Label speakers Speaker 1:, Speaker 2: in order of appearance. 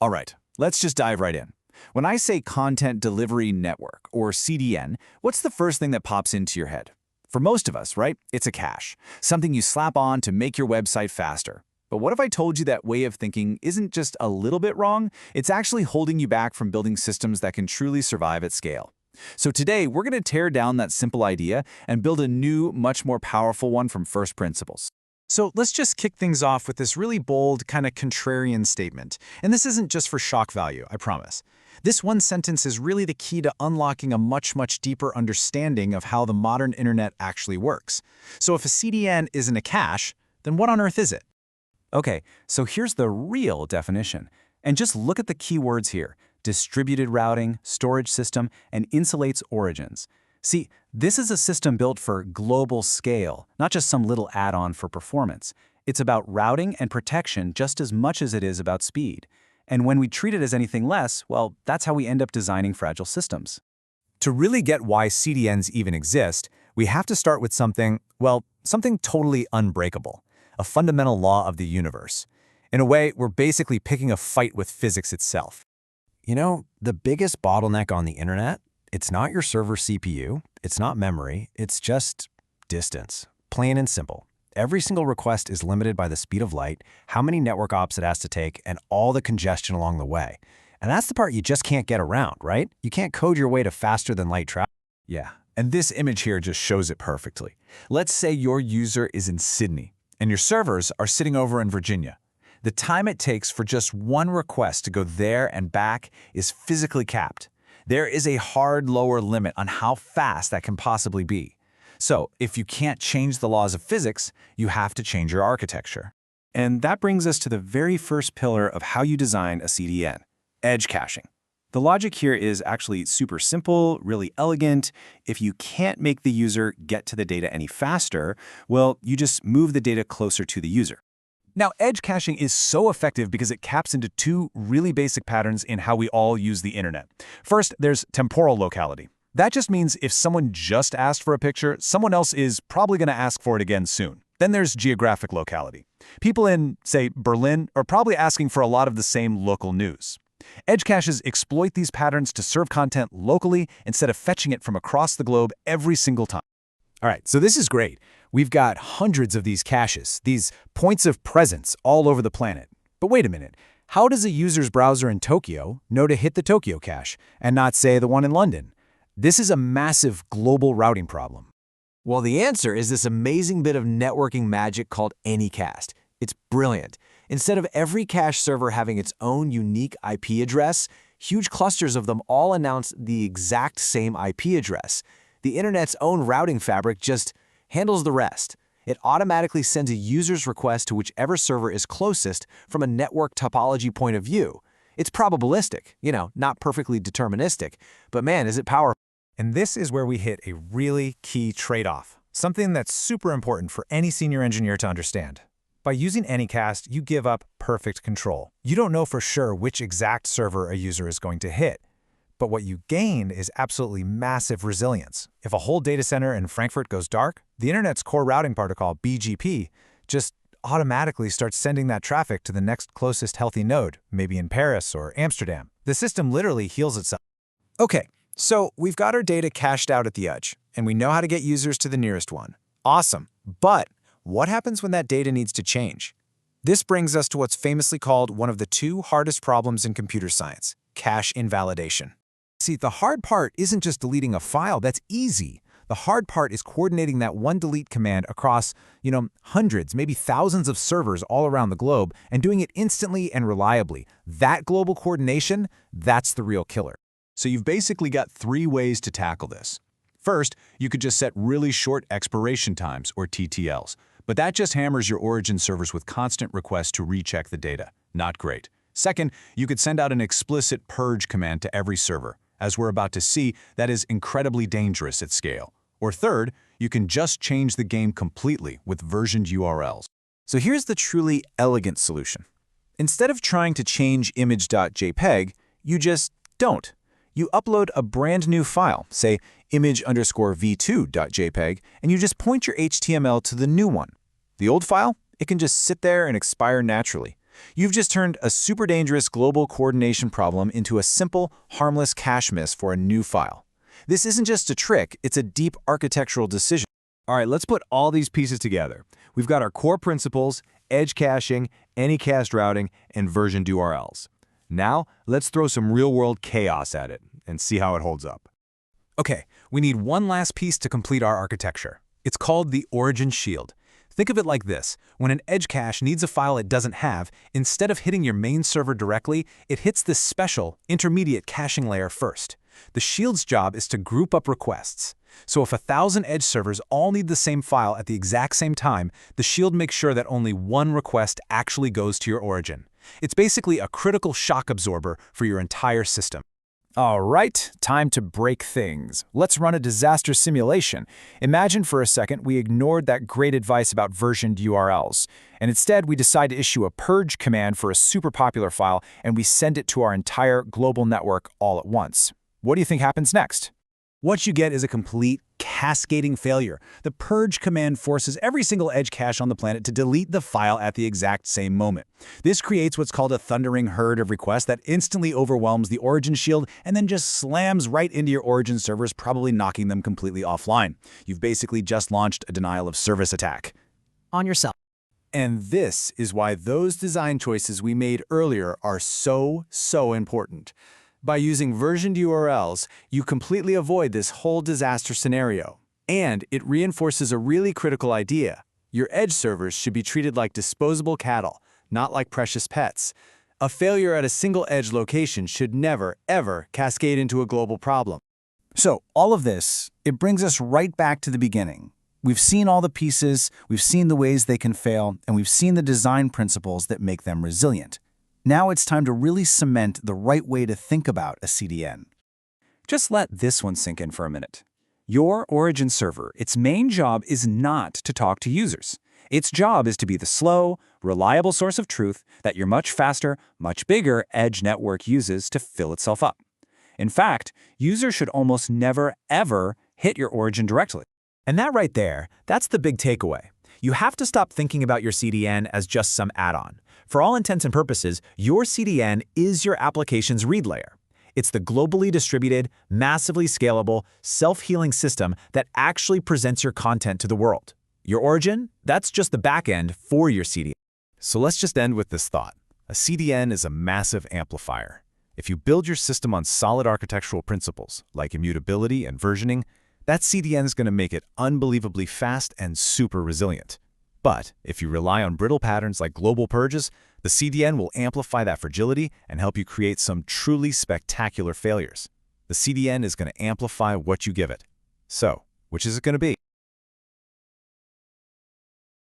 Speaker 1: All right, let's just dive right in. When I say Content Delivery Network, or CDN, what's the first thing that pops into your head? For most of us, right, it's a cache, something you slap on to make your website faster. But what if I told you that way of thinking isn't just a little bit wrong? It's actually holding you back from building systems that can truly survive at scale. So today, we're going to tear down that simple idea and build a new, much more powerful one from first principles.
Speaker 2: So let's just kick things off with this really bold, kind of contrarian statement. And this isn't just for shock value, I promise. This one sentence is really the key to unlocking a much, much deeper understanding of how the modern internet actually works. So if a CDN isn't a cache, then what on earth is it?
Speaker 1: Okay, so here's the real definition. And just look at the keywords here: distributed routing, storage system, and insulates origins. See, this is a system built for global scale, not just some little add-on for performance. It's about routing and protection just as much as it is about speed. And when we treat it as anything less, well, that's how we end up designing fragile systems.
Speaker 3: To really get why CDNs even exist, we have to start with something totally unbreakable, a fundamental law of the universe. In a way, we're basically picking a fight with physics itself. You know, the biggest bottleneck on the internet, it's not your server CPU, it's not memory, it's just distance. Plain and simple. Every single request is limited by the speed of light, how many network ops it has to take, and all the congestion along the way. And that's the part you just can't get around, right? You can't code your way to faster than light travel.
Speaker 1: Yeah, and this image here just shows it perfectly. Let's say your user is in Sydney, and your servers are sitting over in Virginia. The time it takes for just one request to go there and back is physically capped. There is a hard lower limit on how fast that can possibly be. So, if you can't change the laws of physics, you have to change your architecture. And that brings us to the very first pillar of how you design a CDN: edge caching. The logic here is actually super simple, really elegant. If you can't make the user get to the data any faster, well, you just move the data closer to the user. Now, edge caching is so effective because it taps into two really basic patterns in how we all use the internet. First, there's temporal locality. That just means if someone just asked for a picture, someone else is probably going to ask for it again soon. Then there's geographic locality. People in, say, Berlin are probably asking for a lot of the same local news. Edge caches exploit these patterns to serve content locally instead of fetching it from across the globe every single time.
Speaker 3: All right, so this is great. We've got hundreds of these caches, these points of presence all over the planet. But wait a minute, how does a user's browser in Tokyo know to hit the Tokyo cache and not, say, the one in London? This is a massive global routing problem.
Speaker 4: Well, the answer is this amazing bit of networking magic called Anycast. It's brilliant. Instead of every cache server having its own unique IP address, huge clusters of them all announce the exact same IP address. The internet's own routing fabric just handles the rest. It automatically sends a user's request to whichever server is closest from a network topology point of view. It's probabilistic, not perfectly deterministic, but man, is it powerful.
Speaker 3: And this is where we hit a really key trade-off, something that's super important for any senior engineer to understand. By using Anycast, you give up perfect control. You don't know for sure which exact server a user is going to hit. But what you gain is absolutely massive resilience. If a whole data center in Frankfurt goes dark, the internet's core routing protocol, BGP, just automatically starts sending that traffic to the next closest healthy node, maybe in Paris or Amsterdam. The system literally heals itself. Okay, so we've got our data cached out at the edge, and we know how to get users to the nearest one. Awesome. But what happens when that data needs to change? This brings us to what's famously called one of the two hardest problems in computer science: cache invalidation. See, the hard part isn't just deleting a file. That's easy. The hard part is coordinating that one delete command across, hundreds, maybe thousands of servers all around the globe and doing it instantly and reliably. That global coordination, that's the real killer.
Speaker 1: So you've basically got three ways to tackle this. First, you could just set really short expiration times, or TTLs. But that just hammers your origin servers with constant requests to recheck the data. Not great. Second, you could send out an explicit purge command to every server. As we're about to see, that is incredibly dangerous at scale. Or third, you can just change the game completely with versioned URLs. So here's the truly elegant solution. Instead of trying to change image.jpg, you just don't. You upload a brand new file, say image_v2.jpg, and you just point your HTML to the new one. The old file, it can just sit there and expire naturally.
Speaker 2: You've just turned a super dangerous global coordination problem into a simple, harmless cache miss for a new file. This isn't just a trick, it's a deep architectural decision.
Speaker 3: All right, let's put all these pieces together. We've got our core principles, edge caching, anycast routing, and versioned URLs. Now, let's throw some real-world chaos at it and see how it holds up.
Speaker 2: Okay, we need one last piece to complete our architecture. It's called the origin shield. Think of it like this. When an edge cache needs a file it doesn't have, instead of hitting your main server directly, it hits this special, intermediate caching layer first. The shield's job is to group up requests. So if 1,000 edge servers all need the same file at the exact same time, the shield makes sure that only one request actually goes to your origin. It's basically a critical shock absorber for your entire system.
Speaker 1: All right, time to break things. Let's run a disaster simulation. Imagine for a second we ignored that great advice about versioned URLs, and instead we decide to issue a purge command for a super popular file, and we send it to our entire global network all at once. What do you think happens next?
Speaker 2: What you get is a complete cascading failure. The purge command forces every single edge cache on the planet to delete the file at the exact same moment. This creates what's called a thundering herd of requests that instantly overwhelms the origin shield and then just slams right into your origin servers, probably knocking them completely offline. You've basically just launched a denial of service attack on yourself. And this is why those design choices we made earlier are so important. By using versioned URLs, you completely avoid this whole disaster scenario. And it reinforces a really critical idea. Your edge servers should be treated like disposable cattle, not like precious pets. A failure at a single edge location should never, ever cascade into a global problem.
Speaker 1: So, all of this, it brings us right back to the beginning. We've seen all the pieces, we've seen the ways they can fail, and we've seen the design principles that make them resilient. Now it's time to really cement the right way to think about a CDN.
Speaker 5: Just let this one sink in for a minute. Your origin server, its main job is not to talk to users. Its job is to be the slow, reliable source of truth that your much faster, much bigger edge network uses to fill itself up. In fact, users should almost never, ever hit your origin directly.
Speaker 2: And that right there, that's the big takeaway. You have to stop thinking about your CDN as just some add-on. For all intents and purposes, your CDN is your application's read layer. It's the globally distributed, massively scalable, self-healing system that actually presents your content to the world. Your origin, that's just the backend for your CDN.
Speaker 3: So let's just end with this thought. A CDN is a massive amplifier. If you build your system on solid architectural principles, like immutability and versioning, that CDN is going to make it unbelievably fast and super resilient. But if you rely on brittle patterns like global purges, the CDN will amplify that fragility and help you create some truly spectacular failures. The CDN is going to amplify what you give it. So, which is it going to be?